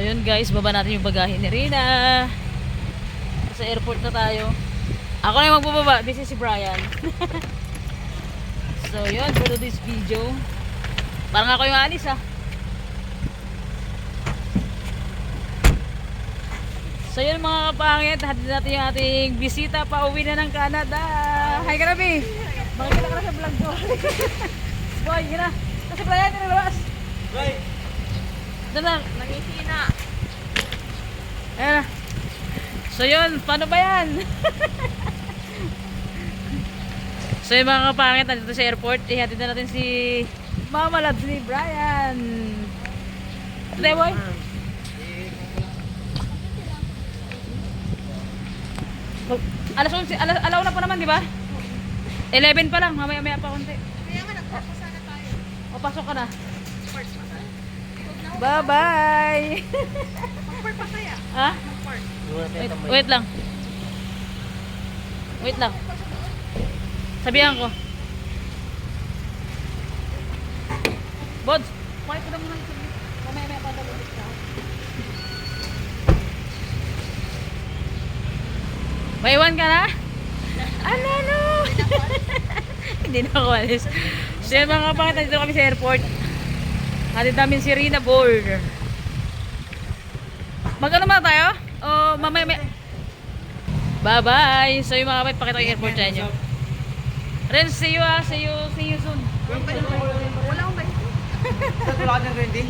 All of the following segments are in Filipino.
yun guys, baba natin yung bagahe ni Rina. Sa airport na tayo. Ako na yung magbababa, busy si Brian. So yun, for this video. Parang ako yung alis ah. So yun mga kapangit, hatid natin yung ating bisita pa uwi na ng Canada. Hi Karabi! Bakit ka na sa vlog ko? Boy, yun na. Kasi Brian, nilabas. Right. Dalang, nangisi na. Ayan na. So yun, paano ba yan? So yung mga kapangit, nandito sa airport, ihatid na natin si Mama Labs ni Brian. Ate boy? Alas 11, alaw na pa naman, di ba? 11 pa lang, mamaya-maya pa konti. Kaya nga, nagpapasa na tayo. O, pasok ka na. Mag-park pa tayo. Bye-bye! Mag-park pa kaya? Ha? Mag-park. Wait lang. Wait lang. Sabihan ko. Bods, kuhay ko na muna yung sabi. Mamaya-maya pa dalawin ka. Maiwan ka na? Ano, no? Hindi na ako alis. So yung mga kapangit, nandito kami sa airport. Hatid namin si Rina board. Mag-ano muna tayo? O mamaya-maya? Bye-bye! So yung mga kapangit, pakita ko yung airport sa inyo. Ren, see you ah. See you soon. Wala akong bike. Wala ka ng ready?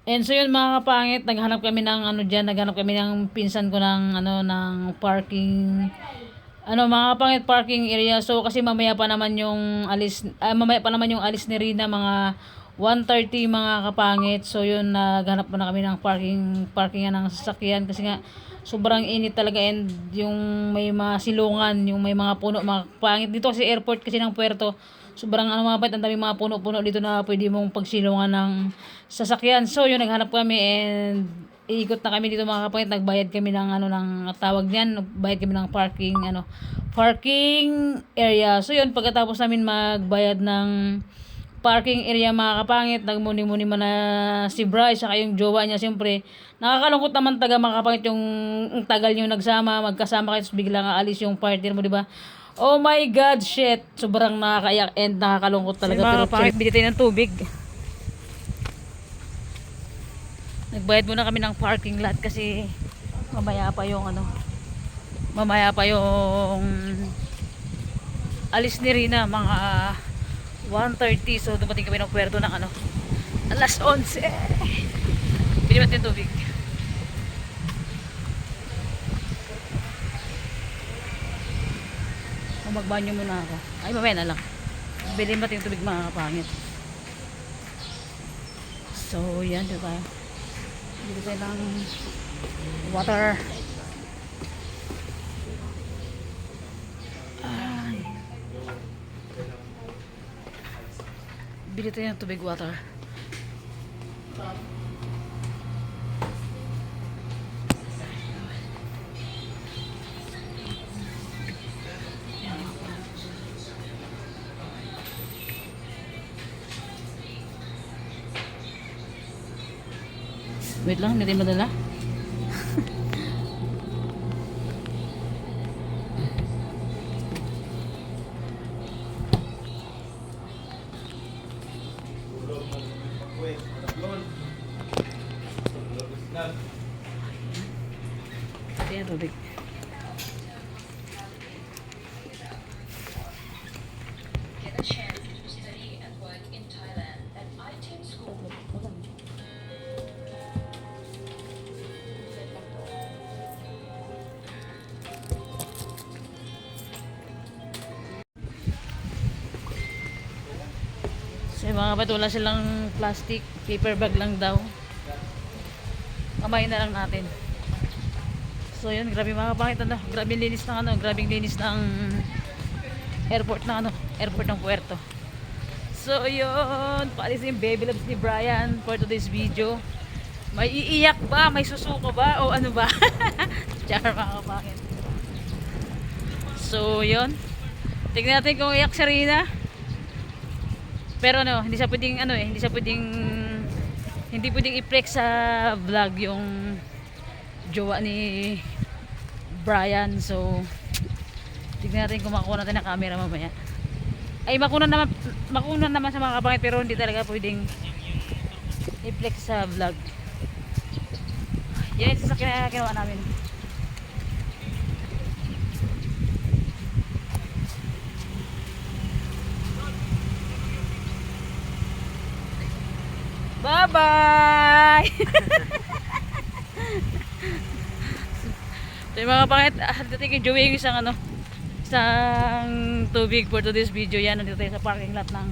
And so yun mga kapangit, naghanap kami ng ano diyan, naghanap kami ng pinsan ko ng ano ng parking mga kapangit parking area. So kasi mamaya pa naman yung alis ni Rina mga 1:30 mga kapangit. So yun naghanap na kami ng parkingan ng sasakyan kasi nga sobrang init talaga and yung may mga silungan, yung may mga puno mga kapangit dito kasi airport kasi ng puerto. Sobrang mga pait, ang daming mga puno-puno dito na pwede mong pagsilungan ng sasakyan. So yun, naghanap kami and iikot na kami dito mga kapatid. Nagbayad kami ng ng tawag niyan, nagbayad kami ng parking area. So yun, pagkatapos namin magbayad ng parking area mga kapangit, nagmuni-muni man na si Bryce saka yung jowa niya. Siyempre, nakakalungkot naman mga kapangit yung tagal nyo nagsama, magkasama kayo, biglang aalis yung partner mo, di ba? Oh my God, shit. Sobrang nakakaiyak and nakakalungkot talaga. Pero pangit, bili tayo ng tubig. Nagbayad muna kami ng parking lot kasi mamaya pa yung alis ni Rina mga 1:30. So dumating kami ng puerto ng alas 11. Bili natin tubig. Magbanyo muna ako. Ay, mamaya na lang. Bilhin ba yung tubig mga kapangit? So, yan, diba? Bili tayo ng water. Ay. Bili tayo ng tubig water. Wait lang, hindi tayo madala. Ito yung tubig. Get a chance to study and work in Thailand at ITIM School. So yung mga kapatid, wala silang plastic, paper bag lang daw. Kamayin na lang natin. So yun, grabe mga kapangit, grabe linis ng grabing linis ng airport ng Puerto. So yun, paalis yung baby loves ni Brian for today's video. May iiyak ba? May susuko ba? O ano ba? Char mga kapangit. So yun, tignan natin kung iyak si Rina. Pero hindi siya pwedeng hindi pwedeng i-flex sa vlog yung jowa ni Brian. So tignan natin kung makuha natin ng camera mamaya. Ay makuha naman sa mga kapangit, pero hindi talaga pwedeng i-flex sa vlog. Yan yung sasakyan na ginawa namin. Bye-bye! So yung mga pangit, dating kay Joey yung isang too big for today's video. Yan, nandito tayo sa parking lot ng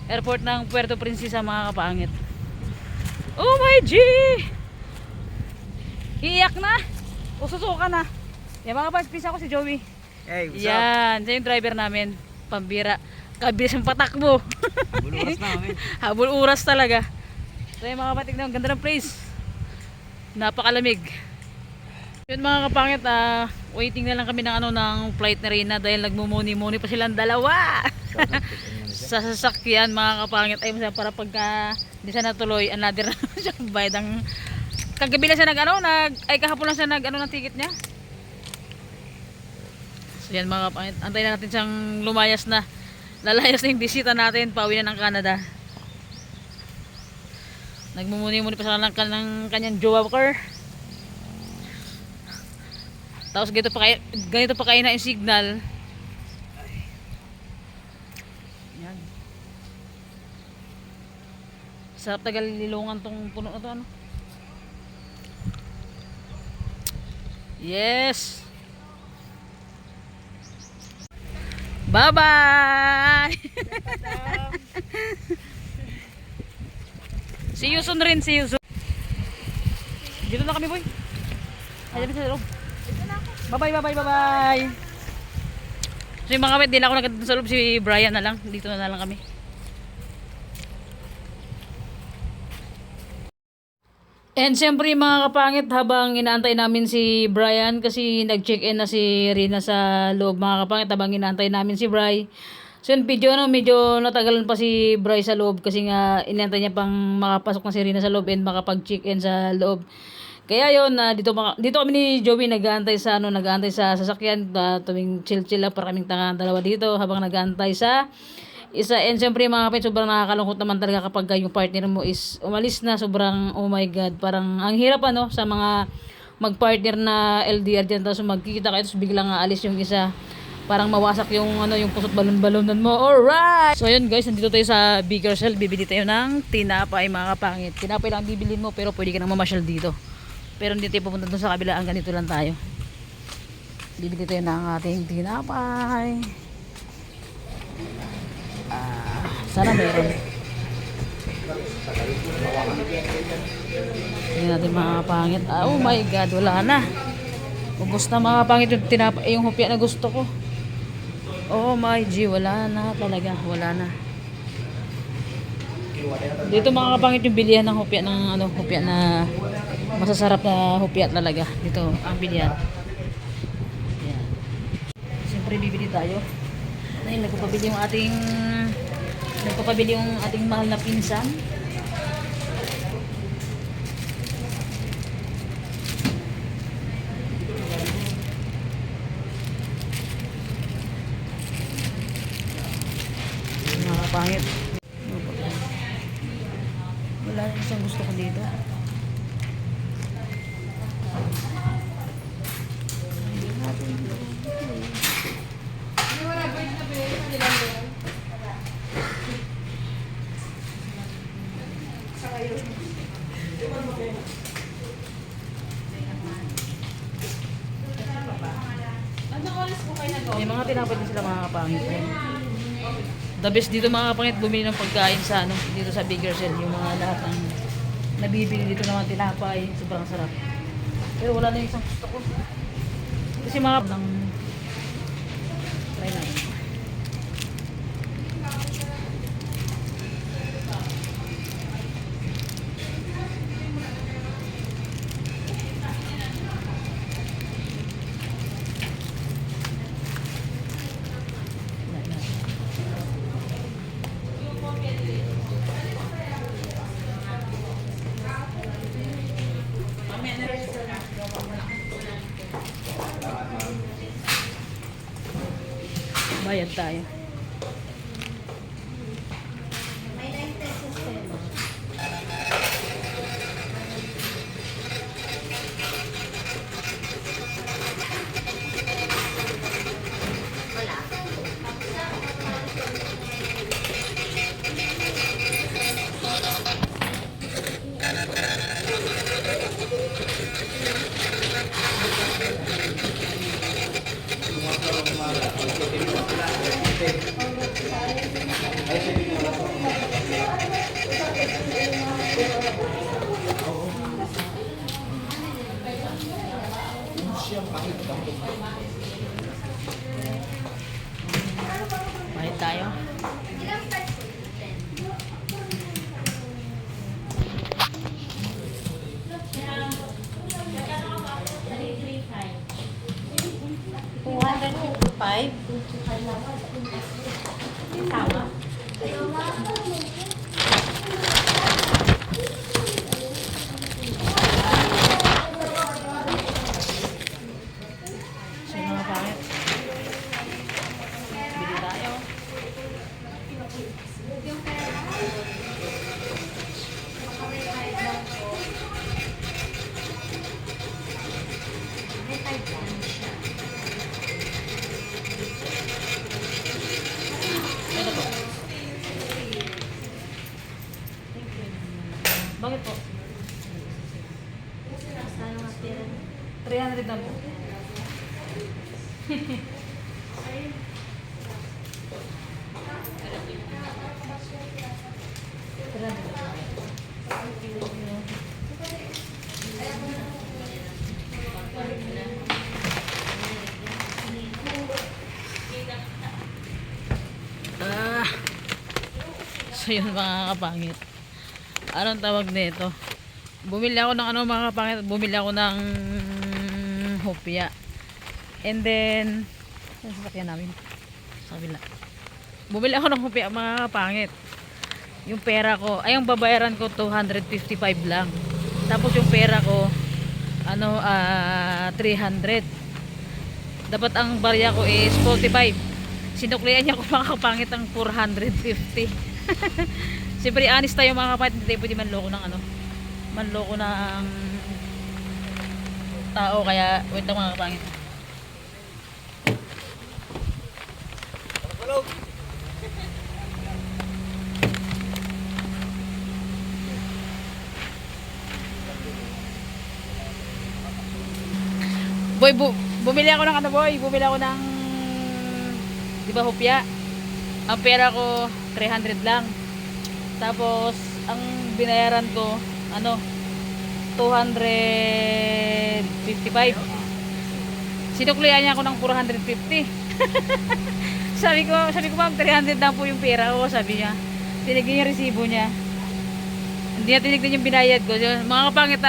airport ng Puerto Princesa, mga kapangit. Oh my G! Iiyak na! O susuka na! Yan mga pangit, pisa ko si Joey. Hey, what's up? Yan, siya yung driver namin. Pambira. Kabilis ang patakbo. Buluras na kami. Habol oras talaga. So yung mga kapatid, ang ganda ng place. Napakalamig. Yun mga kapangit, waiting na lang kami ng flight na Reyna dahil nagmumuni-muni pa silang dalawa. Sa sasakyan mga kapangit. Ay masaya, para pagka hindi siya natuloy, another na siya bayad ang kagabi lang siya kahapon lang siya ng ticket niya. So yan mga kapangit, antayin na natin siyang lumayas na. Lalayas na yung bisita natin, pauwi na ng Canada. Nagmumuni-muni pa sa ng kanyang joker. Tapos ganito pa kayo na yung signal. Yan. Sarap tagal nilungan tong puno na to, ano? Yes! Bye-bye! See you soon rin, see you soon. Dito na kami, boy. Ayan sa loob. Bye-bye. So yung mga kapit, di na ako nagkatid sa loob, si Brian na lang. Dito na lang kami. And siyempre mga kapangit, habang inaantay namin si Brian, kasi nag-check-in na si Rina sa loob mga kapangit, habang inaantay namin si Bri. So yun, medyo natagalan pa si Bri sa loob kasi nga inaantay niya pang makapasok na si Rina sa loob and makapag-check-in sa loob. Kaya yun, dito kami ni Joey nag-aantay sa sasakyan, tuwing chill lang para kaming dalawa dito habang nag-aantay sa isa. And siyempre mga kapit, sobrang nakakalungkot naman talaga kapag yung partner mo is umalis na. Sobrang, oh my god, parang ang hirap sa mga mag-partner na LDR dyan, tapos magkikita kayo tapos biglang aalis yung isa, parang mawasak yung yung pusot balon-balonan mo. Alright, so yun guys, nandito tayo sa Bigger Cell. Bibili tayo ng tinapay mga kapangit. Tinapay lang bibilin mo, pero pwede ka nang mamasyal dito, pero hindi tayo pupunta doon sa kabila, ang ganito lang tayo. Bibili tayo ng ating tinapay. Sana meron. Tingnan natin mga pangit. Oh my god, wala na. Ubus na mga pangit yung tinapay, yung hopya na gusto ko. Oh my G, wala na talaga, wala na. Dito mga kapangit yung bilihan ng hopya hopya na masasarap na hopya talaga. Dito ang bilihan. Yan. Siyempre bibili tayo. Dahil nagpapabili yung ating mahal na pinsan. Mga kapangit. Wala rin siyang gusto ko dito. May mga tinapay din sila mga kapangit. The best dito mga kapangit, bumili ng pagkain sa dito sa Bigger Cell. Yung mga lahat ng nabibili dito ng mga tinapay, sobrang sarap. Pero wala na yung isang gusto ko. Kasi mga ng try natin. Bayad tayo. Bayad tayo. Sino mga pangit? Bili tayo. Ito po. Bakit po? 300 lang po. So yun mga kapangit. Anong tawag nito? Bumili ako ng ano mga kapangit, bumili ako ng hopya. And then yung sasakyan namin sa kabila. Bumili ako ng hopya mga kapangit. Yung pera ko, ay yung babayaran ko 255 lang. Tapos yung pera ko ano 300. Dapat ang barya ko is 45. Sinuklian niya ko mga kapangit ang 450. Siyempre honest tayo mga kapangit, hindi tayo pwede manloko ng ano, manloko ng tao, kaya wait lang mga kapangit. Boy, bumili ako ng ano boy, bumili ako ng di ba hopya. Ang pera ko 300 lang. Tapos ang binayaran ko ano 255. Sinuklian niya ako ng 450. sabi ko ma'am 300 lang po yung pera ko, sabi niya. Tinignan yung resibo niya. Hindi niya tinignan yung binayad ko. Mga kapangit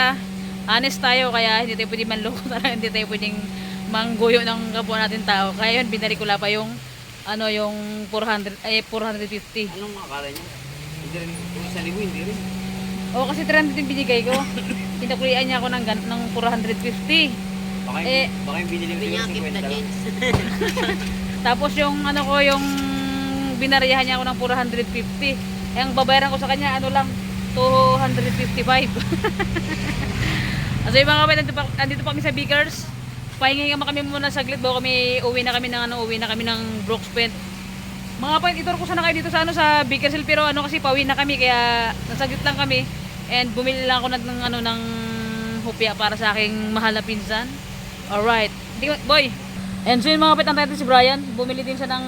honest tayo, kaya hindi tayo pwedeng manloko talaga, hindi tayo pwedeng mangguyo ng kapwa natin tao. Kaya yun, binalik ko lang pa yung ano yung 450. Anong makakala niya? Hindi rin, kung 1,000 hindi rin. Oo, kasi 300 yung binigay ko. Pinaklian niya ako ng 450. Baka yung binili ko yung 50 lang. Tapos yung ano ko, yung binariyahan niya ako ng 450. Eh, ang babayaran ko sa kanya, ano lang, 255. So yung mga kapatid, andito pa kami sa Biggers. Pahingi kami muna saglit bago kami uwi na kami ng Brooks Point. Mga kapatid, ituro ko sana kayo dito sa ano sa Biggers Hill, pero ano kasi pauwi na kami kaya nasaglit lang kami. And bumili lang ako ng hopya para sa aking mahal na pinsan. Alright. Boy. And so yun mga kapatid, antayin si Brian. Bumili din siya ng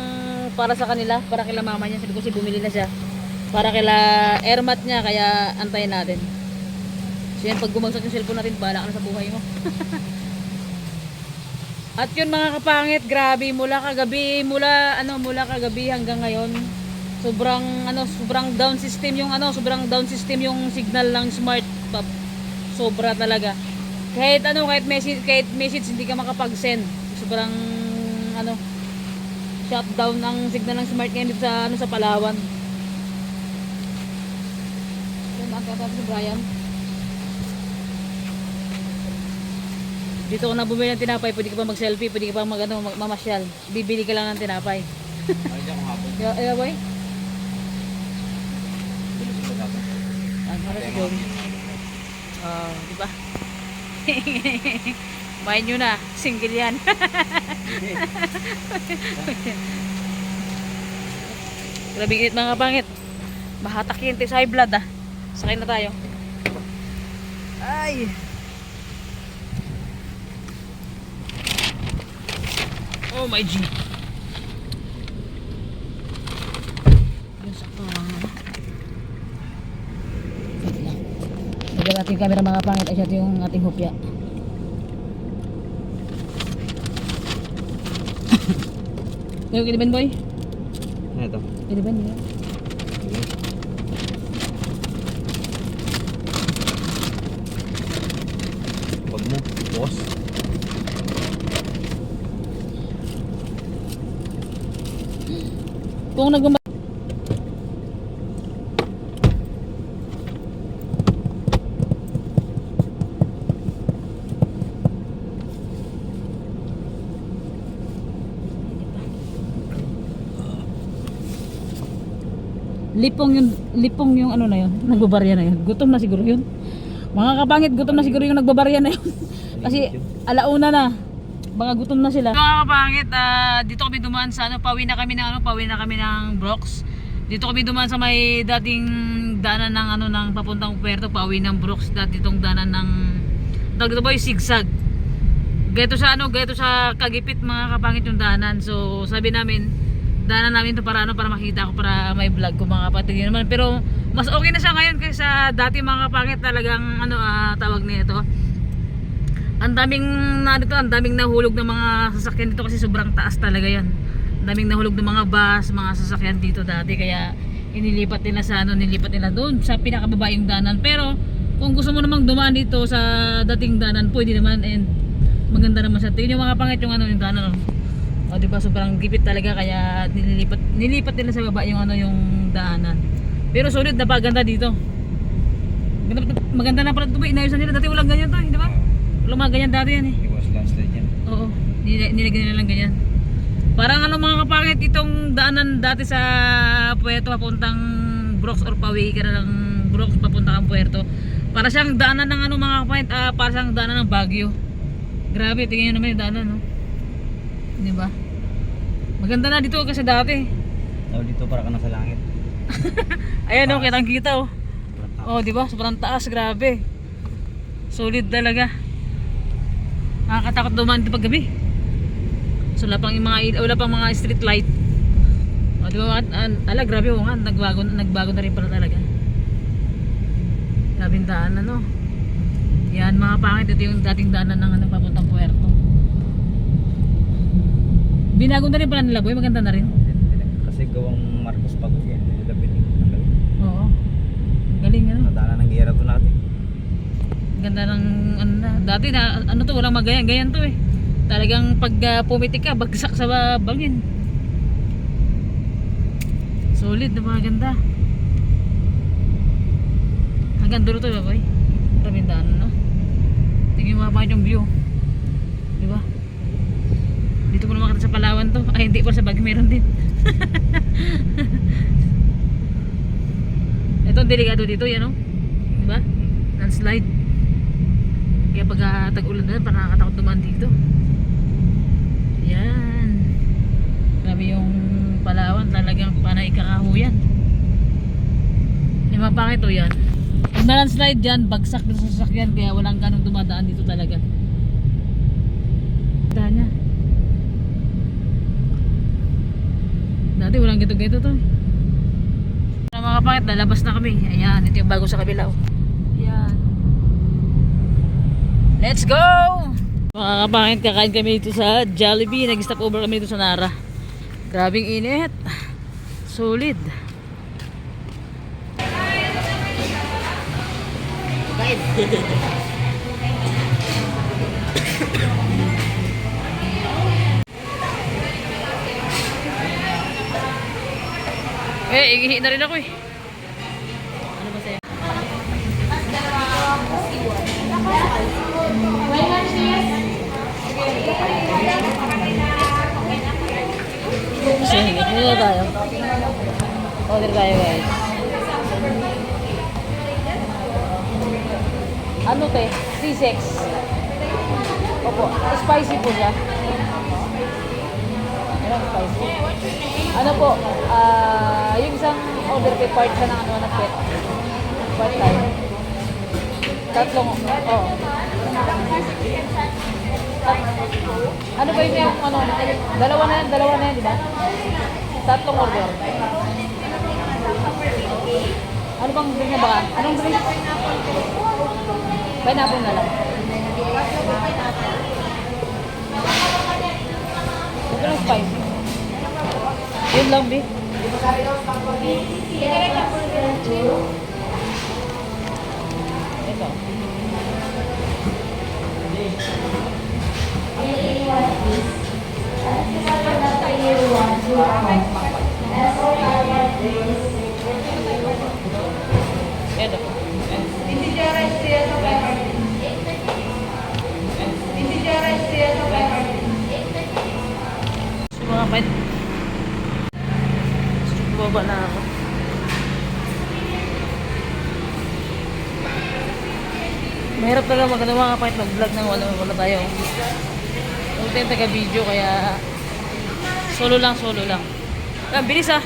para sa kanila, para kila mama niya. Sabi ko si bumili na siya. Para kila airmat niya, kaya antayin natin. So yan, pag gumagsak yung cellphone natin, bahala ka na sa buhay mo. At yun mga kapangit, grabe mula kagabi hanggang ngayon. Sobrang down system yung signal ng smart pop. Sobra talaga. Kahit message hindi ka makapag-send. Sobrang shutdown ang signal ng smart ngayon dito sa Palawan. Yan ang katabi si Brian. Dito ko na bumili ng tinapay, pwede ka pa mag-selfie, pwede ka pa mamasyal. Bibili ka lang ng tinapay. Ay, diyan kung hapon. Yeah, boy. Bilis ko dapat. Para si John. Di ba? Main nyo na, single yan. Grabe init mga pangit. Mahatak yun sa high blood ah. Sakay na tayo. Ay! Oh my G. Yung sakto lang na. Lagyan natin yung camera mga pangit. Ay siya yung ating hupya. Yung kiliban boy? Ano ito? Kiliban yun. Wag mo, boss. Kung nagmamahal. Lipong yung ano na yun, nagbabarya na yun. Gutom na siguro yun. Mga kapangit, gutom na siguro yung nagbabarya na yun. Kasi alauna na. Baka gutom na sila. Mga kapangit, dito kami dumaan sa ano, pauwi na kami ng Brooks. Dito kami dumaan sa may dating daanan ng ano ng papuntang Puerto, pauwi ng Brooks. Dati itong daanan ng tawag dito boy, zigzag. Gaito sa Kagipit mga kapangit yung daanan. So sabi namin, daanan namin to para ano, para makita ko, para may vlog ko mga kapatid yun naman. Pero mas okay na siya ngayon kaysa dati mga kapangit. Talagang ano tawag nito. Ang daming nahulog ng mga sasakyan dito kasi sobrang taas talaga 'yan. Ang daming nahulog ng mga bus, mga sasakyan dito dati, kaya inilipat nila sa ano, nilipat nila doon sa pinakababa yung daanan. Pero kung gusto mo namang dumaan dito sa dating daanan, pwede naman, and maganda naman siya. Tingnan yung mga pangit yung ano yung daanan. O di ba sobrang gipit talaga, kaya nilipat nila sa baba yung ano yung daanan. Pero solid na paganda dito. Maganda na pala ito ba, inayos na nila. Dati walang ganyan to, di ba? Walang mga ganyan dati yan eh. Iwas landslide yan. Oo, nilagyan nila lang ganyan. Parang ano mga kapangit, itong daanan dati sa Puerto papuntang Brooks, or pauwi ka na ng Brooks papuntang Puerto. Para siyang daanan ng ano mga kapangit, para siyang daanan ng Baguio. Grabe, tingnan nyo naman yung daanan, no? Di ba? Maganda na dito kasi dati. Daw dito para ka nasa langit. Ayan o, kitang kita o. Oh, di ba? Sobrang taas, grabe. Solid talaga. Nakakatakot dumaan dito pag gabi. So wala pang mga street light. O di ba? Ala, grabe o nga, nagbago na rin pala talaga. Grabing daanan, no? Yan mga pangit, ito yung dating daanan ng ano, papuntang Puerto. Binago na rin pala nila boy, maganda na rin. Kasi gawang Marcos Pagod yan. Oo. Galing ano. Natana ng gera to natin. Ganda ng ano na. Dati na ano to, walang magayan to eh. Talagang pag pumitik ka, bagsak sa bangin. Solid na mga ganda. Hanggang dulo to ba boy? Maraming daan, no? Tingin mo pa yung view. Di ba? Dito mo naman kita sa Palawan to. Ay, hindi pa sa Baguio meron din. Ito delikado dito, yan o. Diba? Landslide. Kaya pag tag-ulan na, parang nakakatakot dumaan dito. Yan. Grabe yung Palawan, talagang panay kakahuyan. Yung mapangit o yan. Pag na-landslide dyan, bagsak dito sa sasakyan, kaya walang ganong dumadaan dito talaga. Kita niya. Dati walang gito-gito to. Mga kapangit, lalabas na kami. Ayan, ito yung bago sa kabila. Ayan. Let's go! Mga kapangit, kakain kami dito sa Jollibee. Nag-stop over kami dito sa Nara. Grabing init. Solid. Igihi na rin ako eh. Ano ba sa'yo? Sige, Order tayo. Order tayo guys. Ano te? C6. Opo. Spicy po siya. Ano spicy? Ano po? Yung isang order kay part siya ng ano ng pet. Part time. Tatlong. Oh. Ano ba yung ano? Dalawa na yan, di ba? Tatlong order. Ano bang drink na ba? Anong drink? Pineapple na lang. Ito lang spicy. Yun lang, B. Ito. Ito. Sumapit. Baba na ako. Mahirap talaga magano mga kapait mag-vlog nang wala tayo. Huwag tayong taga-video kaya solo lang. Bilis ah.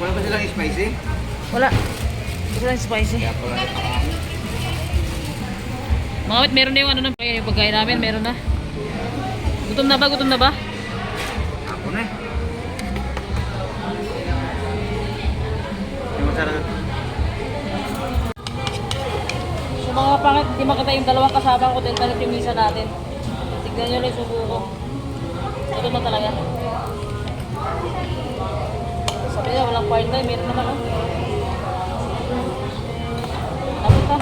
Wala ba silang spicy? Wala. Gusto lang spicy. Mga kapait, meron na yung ano ng pagkain namin, meron na. Gutom na ba? Ako na eh. Yung masarap. So mga pangit, hindi makita yung dalawang kasama ko dahil talit yung misa natin. Tignan nyo lang yung subo ko. Gutom na talaga. Sabi niya, walang part-time, meron naman ako. Tapos ka.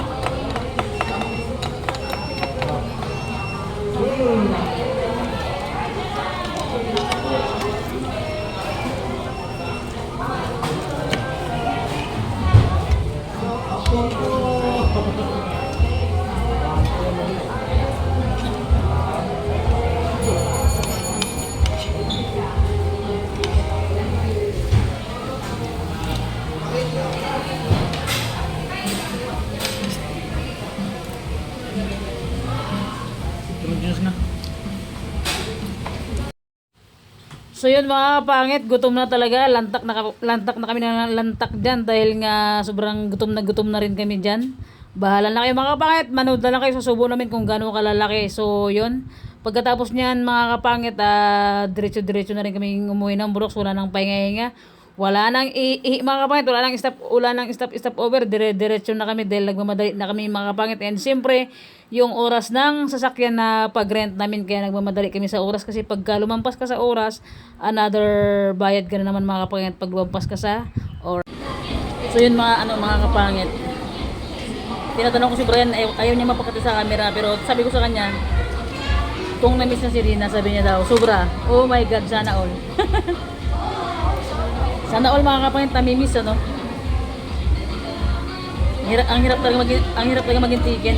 So yun mga kapangit, gutom na talaga, lantak na kami na lantak dyan dahil nga sobrang gutom na rin kami dyan. Bahala na kayo mga kapangit, manood na lang kayo sa subo namin kung gaano kalalaki. So yun, pagkatapos nyan mga kapangit, diretso na rin kami umuwi ng Brooks, wala nang pahinga-hinga. Wala nang mga kapangit, wala nang stop over, diretso na kami dahil nagmamadali na kami mga kapangit. And siyempre, yung oras ng sasakyan na pag-rent namin kaya nagmamadali kami sa oras kasi pagka lumampas ka sa oras, another bayad ka na naman mga kapangit pag lumampas ka sa oras. So yun mga kapangit. Tinatanong ko si Brian, ayaw niya mapakita sa camera pero sabi ko sa kanya, kung na-miss na si Rina, sabi niya daw, sobra. Oh my God, sana all. Sana all mga kapangit, namimiss ano. Ang hirap talaga maging tiken.